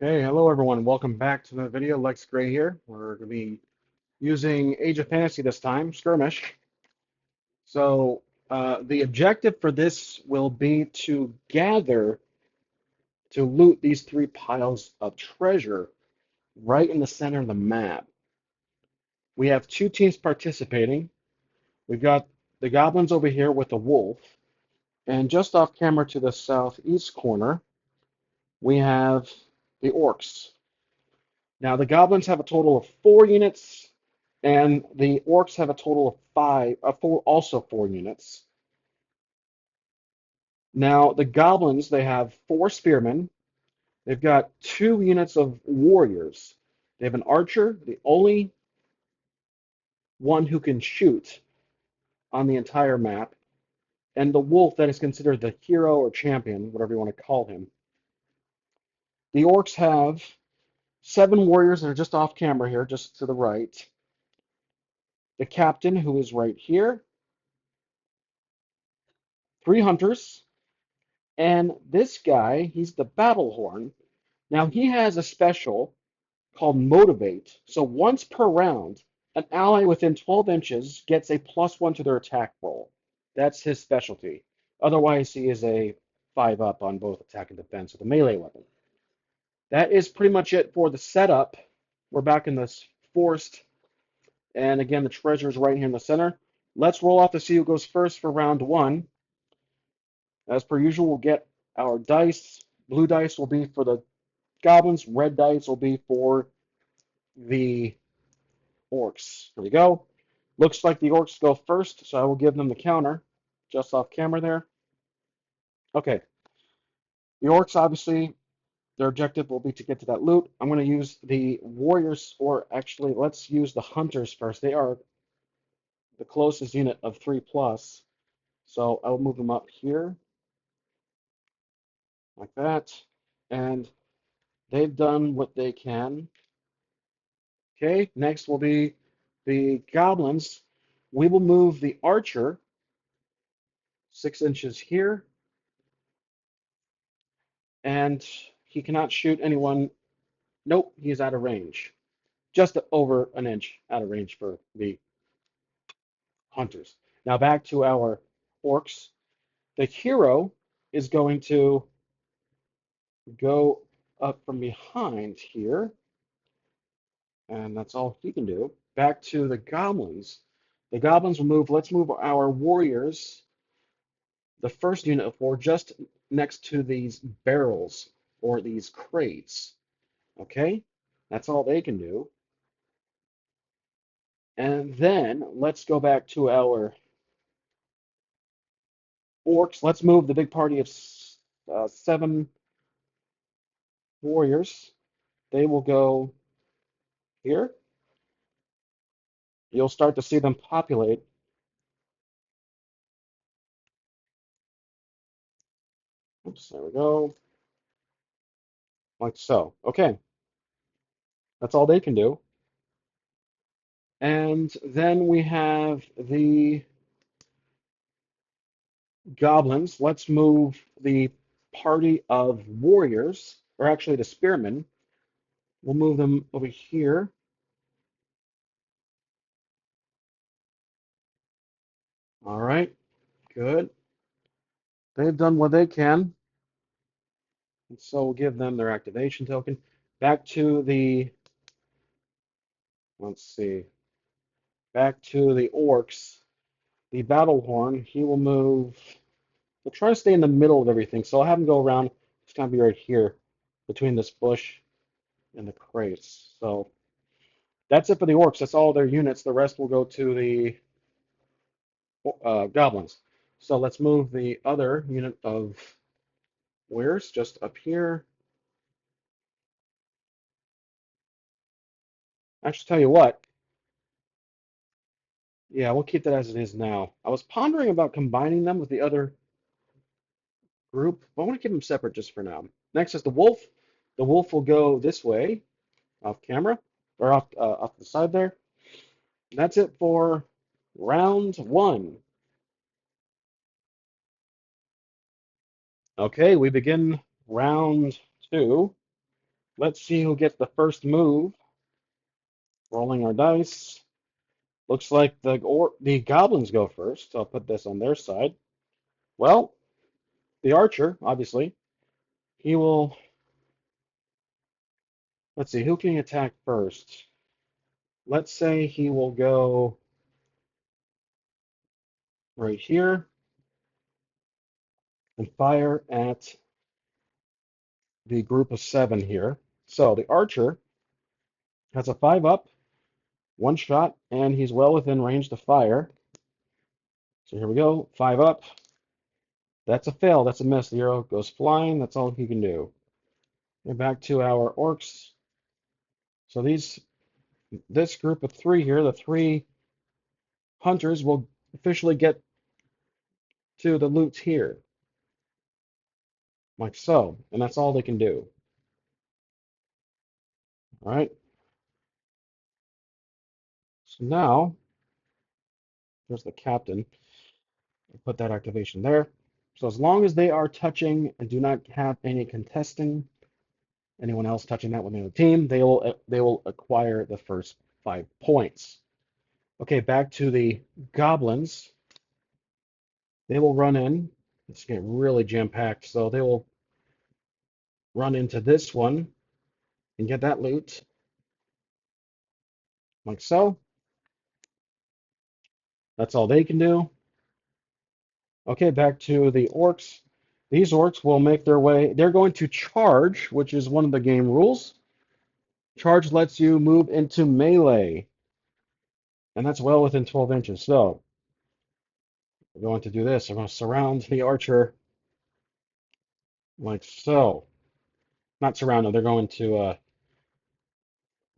Hey, hello everyone. Welcome back to the video. Lex Gray here. We're going to be using Age of Fantasy this time, Skirmish. So the objective for this will be to gather, to loot these three piles of treasure right in the center of the map. We have two teams participating. We've got the Goblins over here with the Wolf, and just off camera to the southeast corner, we have the Orcs. Now, the Goblins have a total of 4 units, and the Orcs have a total of also 4 units. Now, the Goblins, they have 4 spearmen. They've got 2 units of warriors. They have an archer, the only one who can shoot on the entire map, and the wolf that is considered the hero or champion, whatever you want to call him. The Orcs have 7 warriors that are just off camera here, just to the right. The captain, who is right here, 3 hunters. And this guy, he's the battle horn. Now he has a special called Motivate. So once per round, an ally within 12 inches gets a +1 to their attack roll. That's his specialty. Otherwise, he is a 5-up on both attack and defense with a melee weapon. That is pretty much it for the setup. We're back in this forest. And again, the treasure is right here in the center. Let's roll off to see who goes first for round one. As per usual, we'll get our dice. Blue dice will be for the Goblins. Red dice will be for the Orcs. Here we go. Looks like the Orcs go first, so I will give them the counter just off camera there. Okay. The Orcs, obviously, their objective will be to get to that loot. I'm going to use the Warriors, or actually, let's use the Hunters first. They are the closest unit of 3 plus. So I'll move them up here like that. And they've done what they can. Okay, next will be the Goblins. We will move the Archer 6 inches here, and he cannot shoot anyone. Nope, he's out of range. Just over an inch out of range for the Hunters. Now back to our Orcs. The hero is going to go up from behind here, and that's all he can do. Back to the Goblins. The Goblins will move. Let's move our Warriors, the first unit of 4, just next to these barrels or these crates. Okay? That's all they can do. And then let's go back to our Orcs. Let's move the big party of 7 warriors. They will go here. You'll start to see them populate. Oops, there we go. Like so. Okay. That's all they can do. And then we have the Goblins. Let's move the party of warriors, or actually the spearmen. We'll move them over here. All right, good. They've done what they can, and so we'll give them their activation token. Back to the, let's see, back to the Orcs. The battle horn, he will move. We'll try to stay in the middle of everything, so I'll have him go around. It's gonna be right here between this bush and the crates. So that's it for the Orcs. That's all their units. The rest will go to the Goblins. So let's move the other unit of wares just up here. Actually, tell you what, yeah, we'll keep that as it is now. I was pondering about combining them with the other group, but I want to keep them separate just for now. Next is the wolf. The wolf will go this way, off camera, or off the side there. That's it for round one. Okay, we begin round two. Let's see who gets the first move. Rolling our dice. Looks like the goblins go first. I'll put this on their side. Well, the archer, obviously, he will. Let's see, who can he attack first? Let's say he will go right here and fire at the group of 7 here. So the archer has a 5 up, 1 shot, and he's well within range to fire. So here we go, 5 up. That's a fail, that's a miss. The arrow goes flying, that's all he can do. And back to our orcs. So this group of 3 here, the 3 hunters, will officially get to the loot here, like so. And that's all they can do. All right. So now, there's the captain. I'll put that activation there. So as long as they are touching and do not have any contesting, anyone else touching that within the team, they will acquire the first 5 points. Okay, back to the goblins. They will run in. It's getting really jam-packed, so they will run into this one and get that loot, like so. That's all they can do. Okay, back to the orcs. These orcs will make their way. They're going to charge, which is one of the game rules. Charge lets you move into melee, and that's well within 12 inches. So we're going to do this. I'm going to surround the archer like so. Not surround him. They're going to,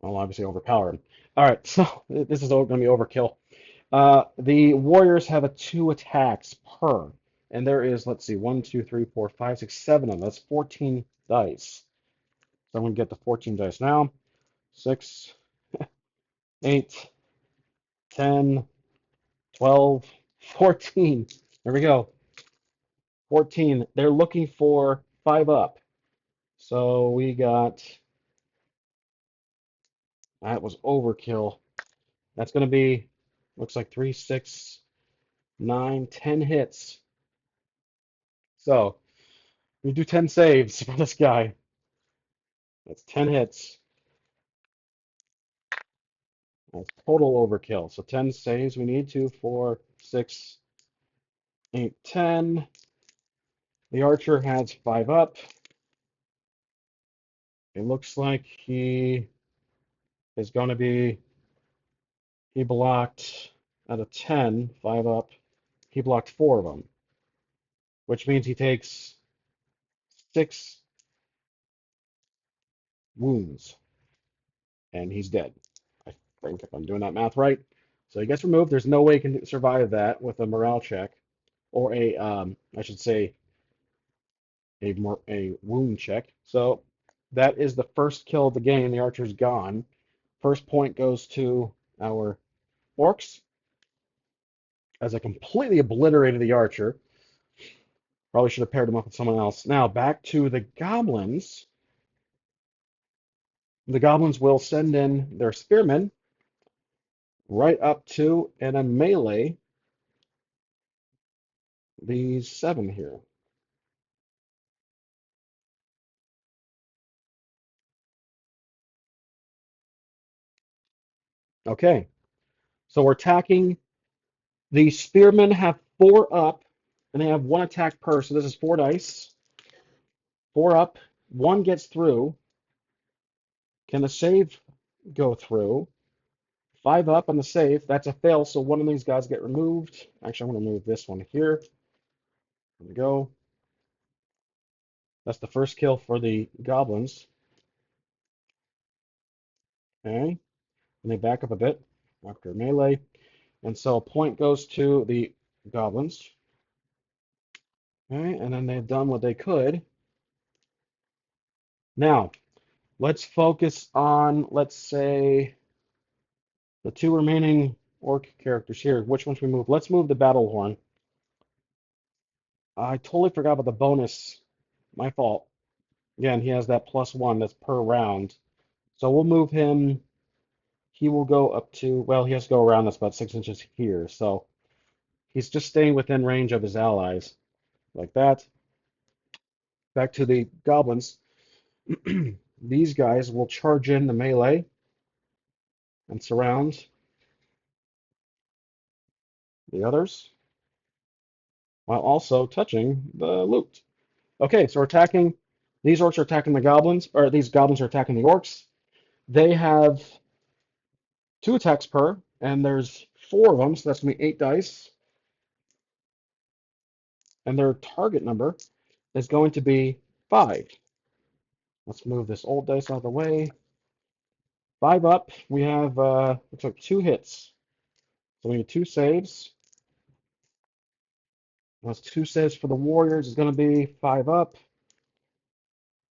well, obviously overpower him. All right, so this is going to be overkill. The warriors have 2 attacks per, and there is, let's see, 1, 2, 3, 4, 5, 6, 7 of them. That's 14 dice. So I'm going to get the 14 dice now. 6, 8, 10, 12, 14. There we go. 14. They're looking for 5 up. So we got, that was overkill. That's going to be, looks like 3, 6, 9, 10 hits. So we do 10 saves for this guy. That's 10 hits. That's total overkill. So 10 saves we need 2, 4, 6, 8, 10. The archer has 5 up. It looks like he is going to be, he blocked out of 10, 5 up. He blocked 4 of them, which means he takes 6 wounds and he's dead. I think if I'm doing that math right. So he gets removed. There's no way he can survive that with a morale check or I should say, a wound check. So that is the first kill of the game. The archer's gone. First point goes to our orcs as I completely obliterated the archer. Probably should have paired him up with someone else. Now back to the goblins. The goblins will send in their spearmen right up to and a melee these 7 here. Okay, so we're attacking. The spearmen have 4 up and they have 1 attack per. So this is 4 dice. 4 up, 1 gets through. Can the save go through? 5 up on the save. That's a fail, so one of these guys get removed. Actually, I'm going to move this one here. There we go. That's the first kill for the goblins. Okay, and they back up a bit after melee. And so a point goes to the goblins. Okay, and then they've done what they could. Now, let's focus on, let's say, the 2 remaining orc characters here. Which ones we move? Let's move the battle horn. I totally forgot about the bonus. My fault. Again, he has that +1 that's per round. So we'll move him. He will go up to, well, he has to go around. That's about 6 inches here. So he's just staying within range of his allies, like that. Back to the goblins. These guys will charge in the melee and surround the others while also touching the loot. Okay, so we're attacking. These orcs are attacking the goblins, or these goblins are attacking the orcs. They have 2 attacks per, and there's 4 of them, so that's going to be 8 dice. And their target number is going to be 5. Let's move this old dice out of the way. 5 up. We have looks like 2 hits. So we need 2 saves. Those 2 saves for the warriors is going to be 5 up.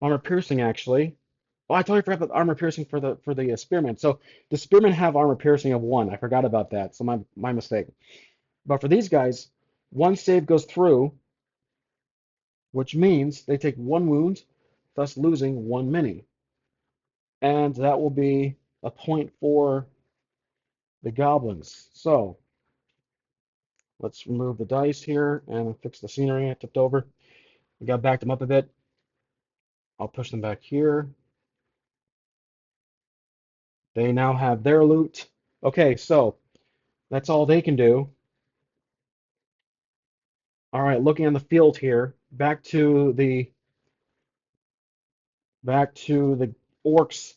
Armor piercing actually. Oh, I totally forgot about armor piercing for the spearmen. So the spearmen have armor piercing of 1. I forgot about that. So my mistake. But for these guys, 1 save goes through, which means they take 1 wound, thus losing 1 mini. And that will be a point for the goblins. So let's remove the dice here and fix the scenery I tipped over. We got backed them up a bit. I'll push them back here. They now have their loot. Okay, so that's all they can do. All right, looking on the field here, back to the orcs.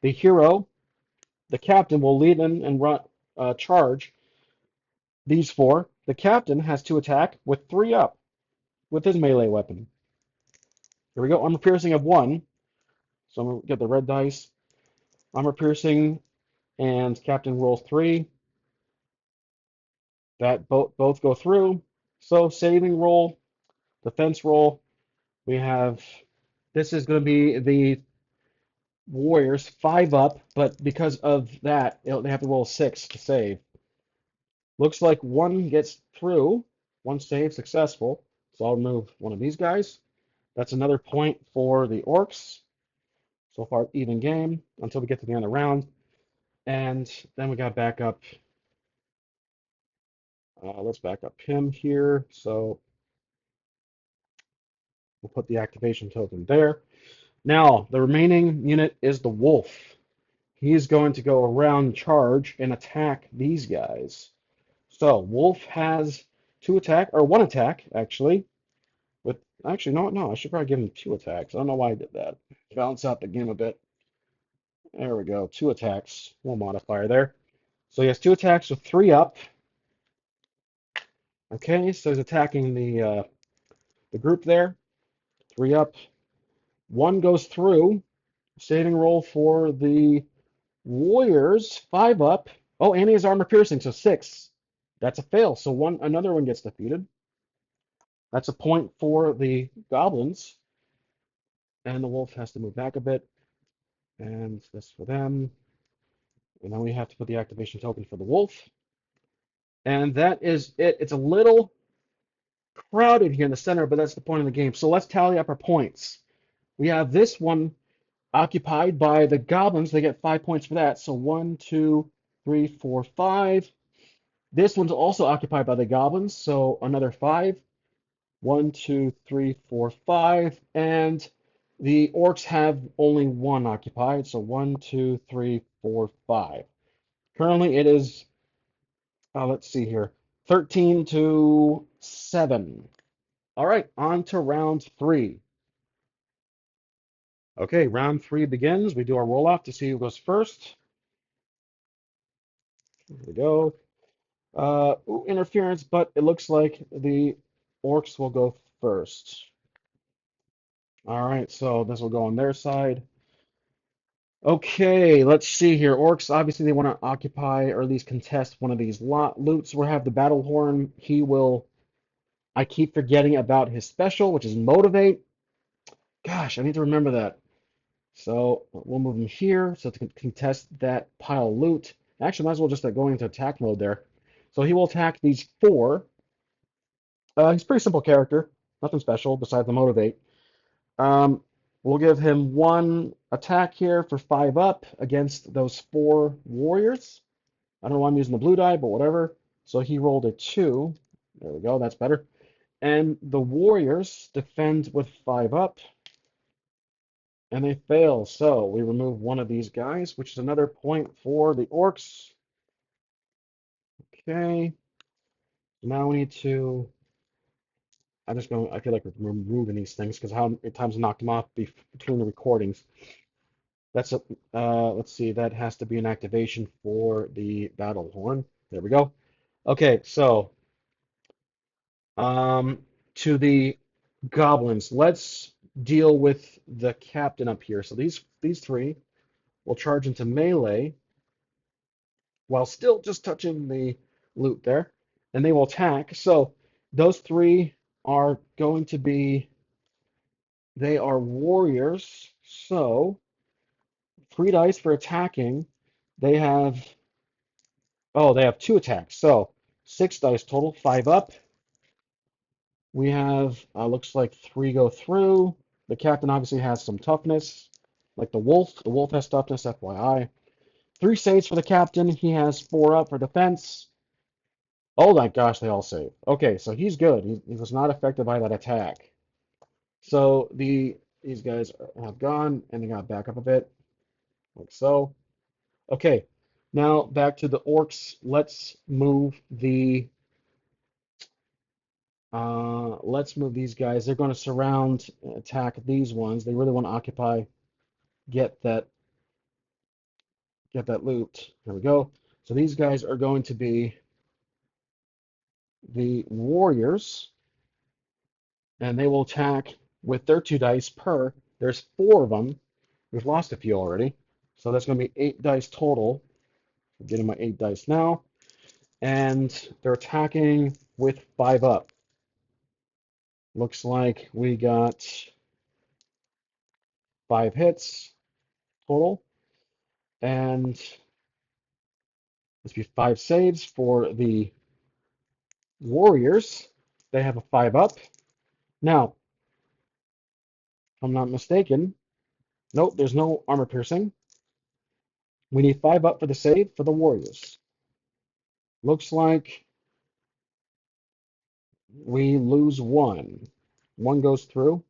The hero, the captain, will lead them and run charge these 4. The captain has 2 attack with 3 up with his melee weapon. Here we go. Armor piercing of 1. So I'm gonna get the red dice. Armor piercing and captain rolls 3. That both go through. So saving roll, defense roll. We have this is going to be the warriors 5 up, but because of that, they have to roll 6 to save. Looks like 1 gets through, 1 save successful. So I'll remove one of these guys. That's another point for the orcs. So far, even game until we get to the end of the round. And then we got back up. Let's back up him here. So we'll put the activation token there. Now, the remaining unit is the wolf. He's going to go around, charge, and attack these guys. So wolf has 2 attack, or 1 attack, actually. With actually, no, I should probably give him 2 attacks. I don't know why I did that. Balance out the game a bit. There we go. 2 attacks. One modifier there. So he has 2 attacks with 3 up. Okay, so he's attacking the group there. 3 up. 1 goes through. Saving roll for the warriors. 5 up. Oh, and he has armor piercing, so 6. That's a fail. So another one gets defeated. That's a point for the goblins. And the wolf has to move back a bit. And this for them. And then we have to put the activation token for the wolf. And that is it. It's a little crowded here in the center, but that's the point of the game. So let's tally up our points. We have this one occupied by the goblins. They get 5 points for that. So 1, 2, 3, 4, 5. This one's also occupied by the goblins. So another 5. 1, 2, 3, 4, 5. And the orcs have only 1 occupied. So 1, 2, 3, 4, 5. Currently it is, let's see here, 13 to 7. All right, on to round 3. Okay, round 3 begins. We do our roll off to see who goes first. Here we go. Interference, but it looks like the orcs will go first. All right, so this will go on their side. Okay, let's see here. Orcs, obviously they want to occupy or at least contest one of these loots. We'll have the battle horn. I keep forgetting about his special, which is motivate. Gosh, I need to remember that. So we'll move him here so to contest that pile of loot. Actually, might as well just go into attack mode there. So he will attack these 4. He's a pretty simple character, nothing special besides the motivate. Um, We'll give him one attack here for 5 up against those 4 warriors. I don't know why I'm using the blue die, but whatever. So he rolled a 2. There we go, that's better. And the warriors defend with 5 up, and they fail. So we remove one of these guys, which is another point for the orcs. Okay. Now we need to. I'm just going. I feel like we're removing these things because how many times I knocked them off between the recordings. That's a. Let's see. That has to be an activation for the battle horn. There we go. Okay, so um, to the goblins. Let's deal with the captain up here. So these three will charge into melee while still just touching the loot there, and they will attack. So those three are going to be. They are warriors. So 3 dice for attacking. They have. Oh, they have 2 attacks. So 6 dice total. 5 up. We have, looks like 3 go through. The captain obviously has some toughness, like the wolf. The wolf has toughness, FYI. 3 saves for the captain. He has 4 up for defense. Oh my gosh, they all save. Okay, so he's good. He was not affected by that attack. So these guys have gone and they got back up a bit, like so. Okay, now back to the orcs. Let's move these guys. They're going to surround and attack these ones. They really want to occupy, get that get that loot. There we go. So these guys are going to be the warriors, and they will attack with their 2 dice per. There's 4 of them. We've lost a few already, so that's going to be 8 dice total. I'm getting my 8 dice now, and they're attacking with 5 up. Looks like we got 5 hits total, and this be 5 saves for the warriors. They have a 5 up. Now, if I'm not mistaken, nope, there's no armor piercing. We need 5 up for the save for the warriors. Looks like we lose one. One goes through.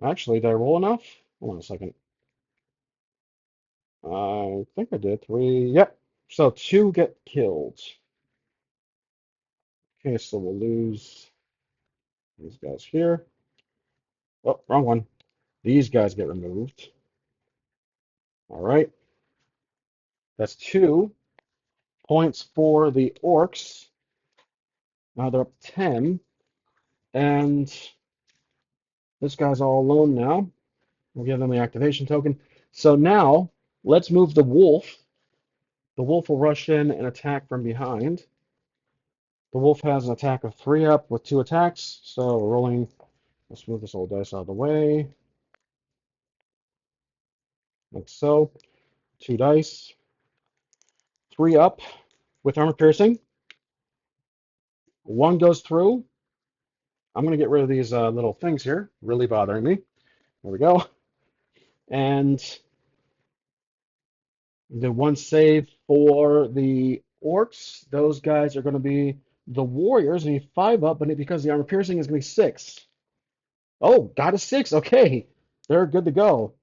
Actually, did I roll enough? Hold on a second. I think I did. 3. Yep. So 2 get killed. Okay, so we'll lose these guys here. Oh, wrong one. These guys get removed. All right. That's 2 points for the orcs. Now they're up 10. And this guy's all alone now. We'll give them the activation token. So now let's move the wolf. The wolf will rush in and attack from behind. The wolf has an attack of 3 up with 2 attacks. So we're rolling. Let's move this old dice out of the way. Like so. 2 dice. 3 up with armor piercing. One goes through. I'm going to get rid of these little things here. Really bothering me. There we go. And the one save for the orcs. Those guys are going to be the warriors. I need 5 up, but because the armor piercing is going to be 6. Oh, got a 6. Okay, they're good to go.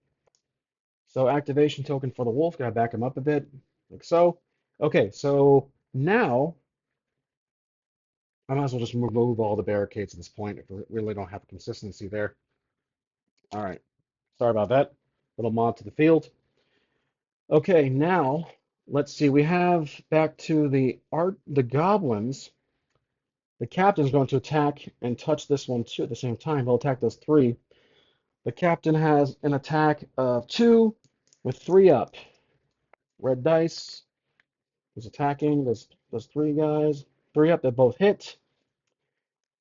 So activation token for the wolf. Got to back him up a bit, like so. Okay, so now I might as well just remove all the barricades at this point if we really don't have consistency there. All right, sorry about that. Little mod to the field. Okay, now let's see. We have back to the goblins. The captain's going to attack and touch this one too at the same time. He'll attack those 3. The captain has an attack of 2 with 3 up. Red dice is attacking those 3 guys. 3 up, they both hit.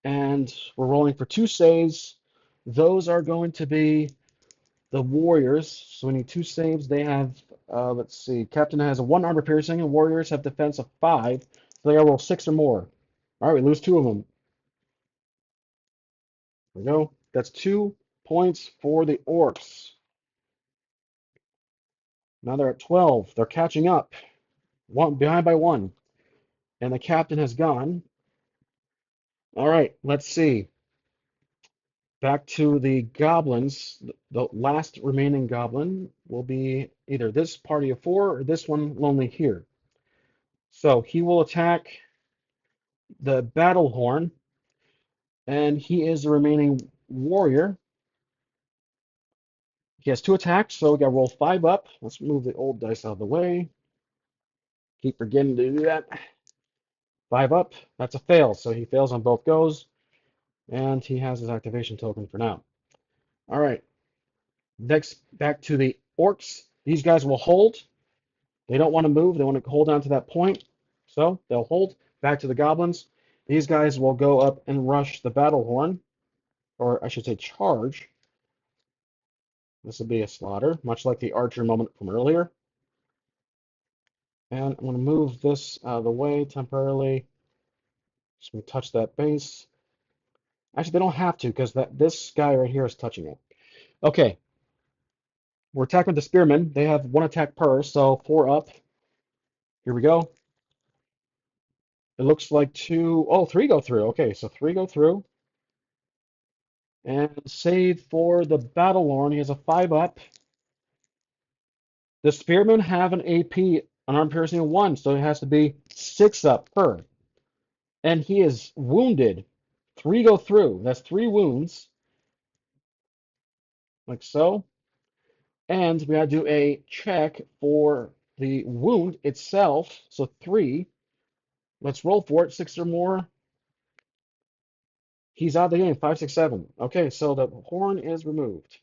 And we're rolling for 2 saves. Those are going to be the warriors. So we need 2 saves. They have, let's see, captain has a 1 armor piercing, and warriors have defense of 5. So they gotta roll 6 or more. All right, we lose 2 of them. There we go. That's 2 points for the Orcs. Now they're at 12. They're catching up. One behind by one. And the captain has gone. All right, let's see. Back to the goblins. The last remaining goblin will be either this party of four or this one lonely here. So he will attack the battle horn, and he is the remaining warrior. He has two attacks, so we got to roll 5 up. Let's move the old dice out of the way. Keep forgetting to do that. 5 up. That's a fail, so he fails on both goes, and he has his activation token for now. All right. Next, back to the orcs. These guys will hold. They don't want to move. They want to hold down to that point, so they'll hold. Back to the goblins. These guys will go up and rush the battle horn, or I should say charge. This will be a slaughter, much like the archer moment from earlier. And I'm going to move this out of the way temporarily. Just going to touch that base. Actually, they don't have to because this guy right here is touching it. Okay, we're attacking the spearmen. They have 1 attack per, so 4 up. Here we go. It looks like 2, oh, 3 go through. Okay, so 3 go through. And save for the battle horn. He has a 5 up. The spearmen have an AP, an arm piercing of 1, so it has to be 6 up per. And he is wounded. 3 go through. That's 3 wounds. Like so. And we gotta do a check for the wound itself. So 3. Let's roll for it. 6 or more. He's out of the game. 5, 6, 7. Okay, so the horn is removed.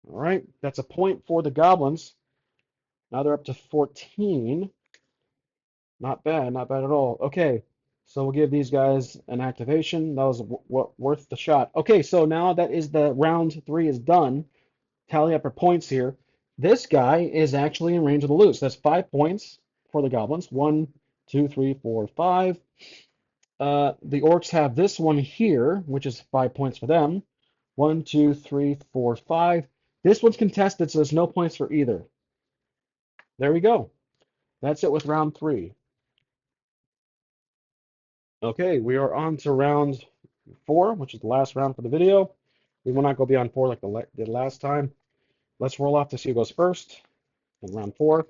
All right, that's a point for the goblins. Now they're up to 14. Not bad, not bad at all. Okay, so we'll give these guys an activation. That was worth the shot. Okay, so now that is the round 3 is done. Tally up our points here. This guy is actually in range of the loot. So that's 5 points for the goblins. 1, 2, 3, 4, 5. The orcs have this one here, which is 5 points for them. 1, 2, 3, 4, 5. This one's contested, so there's no points for either. There we go. That's it with round 3. Okay, we are on to round 4, which is the last round for the video. We will not go beyond 4 like the last time. Let's roll off to see who goes first in round 4.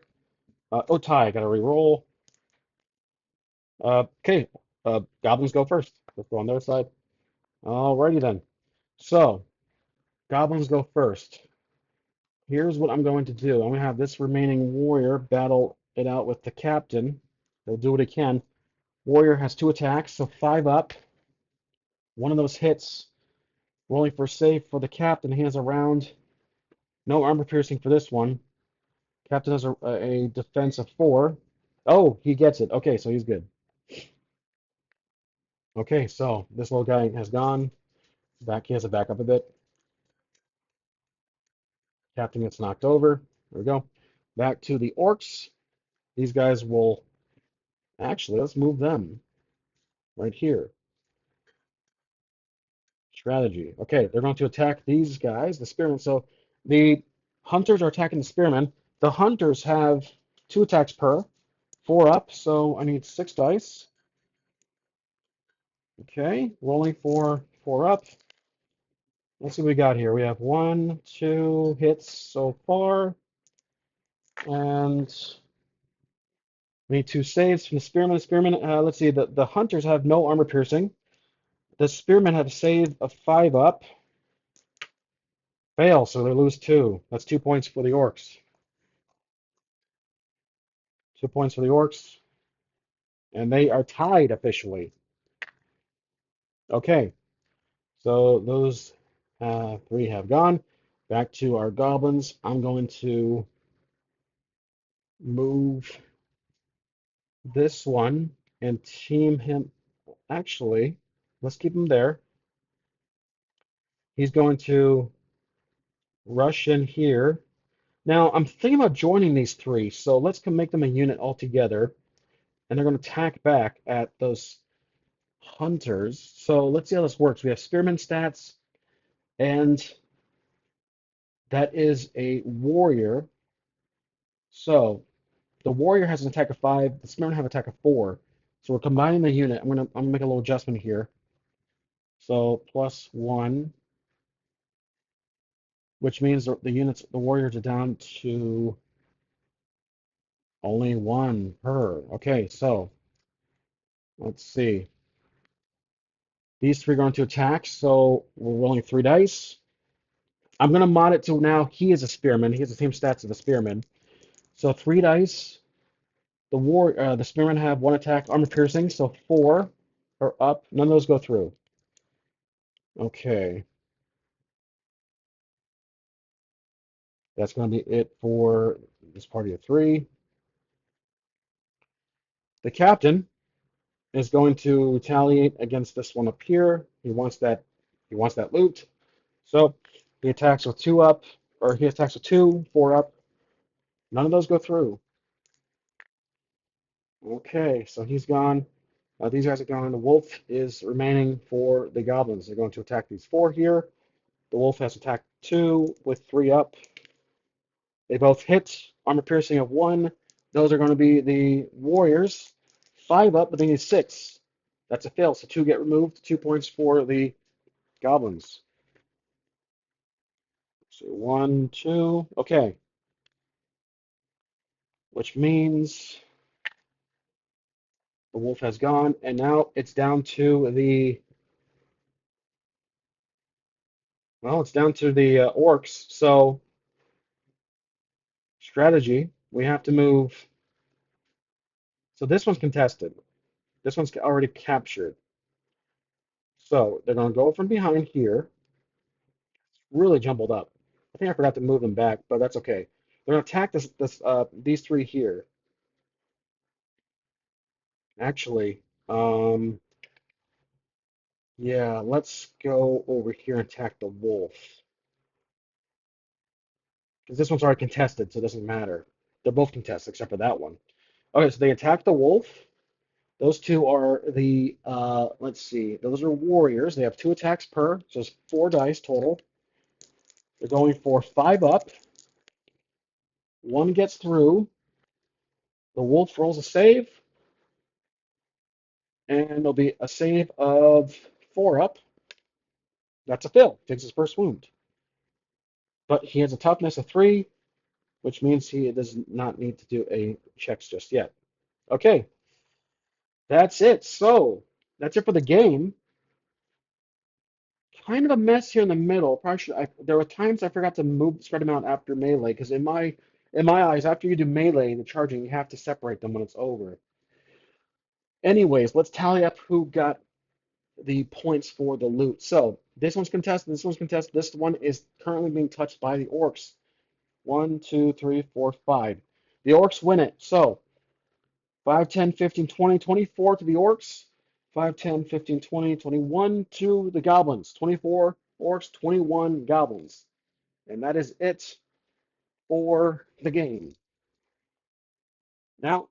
Oh, tie. Got to re-roll. Okay, goblins go first. Let's go on their side. Alrighty then. So, goblins go first. Here's what I'm going to do. I'm going to have this remaining warrior battle it out with the captain. He'll do what he can. Warrior has 2 attacks, so 5 up. One of those hits. Rolling for save for the captain. He has a round. No armor piercing for this one. Captain has a defense of 4. Oh, he gets it. Okay, so he's good. Okay, so this little guy has gone. Back, he has to back up a bit. Captain gets knocked over. There we go. Back to the orcs. These guys will actually let's move them right here. Strategy. Okay, they're going to attack these guys, the spearmen. So the hunters are attacking the spearmen. The hunters have 2 attacks per, 4 up. So I need 6 dice. Okay, rolling for 4 up. Let's see what we got here. We have 1, 2 hits so far, and we need 2 saves from the spearmen. Let's see. The hunters have no armor piercing. The spearmen have a save of 5 up. Fail, so they lose 2. That's 2 points for the orcs. 2 points for the orcs, and they are tied officially. Okay, so those 3 have gone. Back to our goblins. I'm going to move this one and team him. Actually, let's keep him there. He's going to rush in here. Now, I'm thinking about joining these 3, so let's make them a unit altogether, and they're going to attack back at those hunters. So let's see how this works. We have spearman stats. And that is a warrior. So the warrior has an attack of 5. The spearmen have an attack of 4. So we're combining the unit. I'm gonna make a little adjustment here. So +1, which means the warriors are down to only 1 per. Okay, so let's see. These 3 are going to attack, so we're rolling 3 dice. I'm going to mod it to now he is a spearman. He has the same stats as the spearman. So 3 dice. The spearmen have 1 attack, armor piercing, so 4 are up. None of those go through. Okay, that's going to be it for this party of 3. The captain is going to retaliate against this one up here. He wants that. He wants that loot. So he attacks with 2 up, or he attacks with 2, 4 up. None of those go through. Okay, so he's gone. These guys are gone. The wolf is remaining for the goblins. They're going to attack these 4 here. The wolf has attacked 2 with 3 up. They both hit. Armor piercing of 1. Those are going to be the warriors. 5 up, but they need 6. That's a fail. So 2 get removed. 2 points for the goblins. So 1, 2. Okay, which means the wolf has gone, and now it's down to the orcs. So strategy, we have to move. So this one's contested. This one's already captured. So they're going to go from behind here. Really jumbled up. I think I forgot to move them back, but that's okay. They're going to attack these 3 here. Actually, um, yeah, let's go over here and attack the wolf. Because this one's already contested, so it doesn't matter. They're both contested except for that one. Okay, so they attack the wolf. Those 2 are let's see, those are warriors. They have 2 attacks per, so it's 4 dice total. They're going for 5 up. 1 gets through. The wolf rolls a save, and there'll be a save of 4 up. That's a fail. Takes his first wound. But he has a toughness of 3, which means he does not need to do a checks just yet. Okay, that's it. So that's it for the game. Kind of a mess here in the middle. Probably there were times I forgot to spread them out after melee because in my eyes, after you do melee, the charging, you have to separate them when it's over. Anyways, let's tally up who got the points for the loot. So this one's contested. This one's contested. This one is currently being touched by the orcs. 1, 2, 3, 4, 5. The orcs win it. So 5, 10, 15, 20, 24 to the orcs. 5, 10, 15, 20, 21 to the goblins. 24 orcs, 21 goblins. And that is it for the game. Now,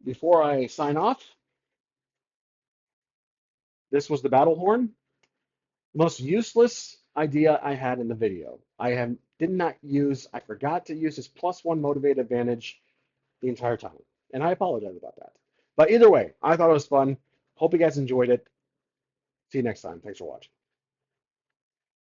before I sign off, this was the battle horn. Most useless idea I had in the video. I forgot to use this +1 motivate advantage the entire time. And I apologize about that. But either way, I thought it was fun. Hope you guys enjoyed it. See you next time. Thanks for watching.